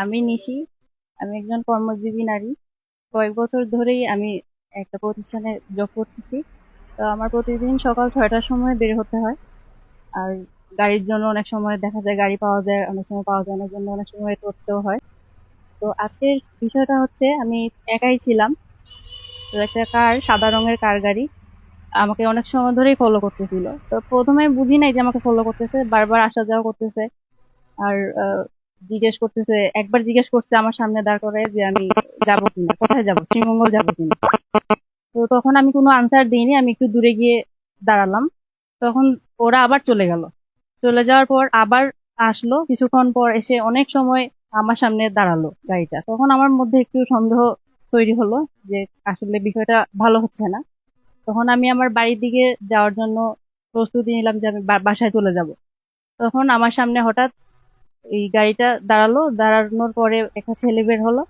আমি নিশি। আমি একজন কর্মজীবী নারী। কয়েক বছর ধরেই আমি একটা প্রতিষ্ঠানে জব করতেছি। তো আমার প্রতিদিন সকাল 6টার সময় বের হতে হয়। আর গাড়ির জন্য অনেক সময় দেখা যায় গাড়ি পাওয়া যায়, অনেক সময় পাওয়া যায় না, জন্য অনেক সময় wait করতেও হয়। তো আজকের বিষয়টা হচ্ছে আমি একাই ছিলাম। তো একটা সাদা রঙের গাড়ি আমাকে অনেক সময় ধরেই ফলো করতেছিল। তো প্রথমে বুঝি নাই যে আমাকে ফলো করতেছে, বারবার আসা যাওয়া করতেছে। আর জিজ্ঞেস করতেছে, একবার জিজ্ঞেস করছে আমার সামনে দাঁড় করে যে আমি যাবো কিনা, কোথায় যাবো, শ্রীমঙ্গল যাবো কিনা। তো তখন আমি কোনো আনসার দিইনি, আমি একটু দূরে গিয়ে দাঁড়ালাম। তখন ওরা আবার চলে গেল। চলে যাওয়ার পর আবার আসলো, কিছুক্ষণ পর এসে অনেক সময় আমার সামনে দাঁড়ালো গাড়িটা। তখন আমার মধ্যে একটু সন্দেহ তৈরি হলো যে আসলে বিষয়টা ভালো হচ্ছে না। তখন আমি আমার বাড়ির দিকে যাওয়ার জন্য প্রস্তুতি নিলাম যে আমি বাসায় চলে যাব। তখন আমার সামনে হঠাৎ এই গাড়িটা দাঁড়ালো, দাঁড়ানোর পরে একটা ছেলে বের হলো।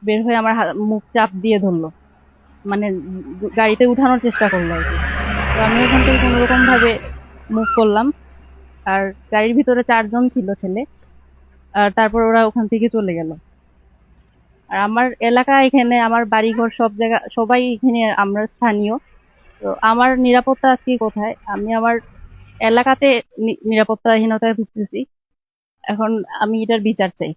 বের হয়ে আমার মুখ চাপ দিয়ে ধরলো, মানে গাড়িতে উঠানোর চেষ্টা করলো আর কি। তো আমি ওখান থেকে কোনো রকম ভাবে মুভ করলাম। আর গাড়ির ভিতরে 4 জন ছিল ছেলে। আর তারপর ওরা ওখান থেকে চলে গেল। আর আমার এলাকা এখানে, আমার বাড়িঘর সব জায়গা, সবাই এখানে আমরা স্থানীয়। তো আমার নিরাপত্তা আজকে কোথায়? আমি আমার এলাকাতে নিরাপত্তাহীনতায় ভুগতেছি। এখন আমি এটার বিচার চাই।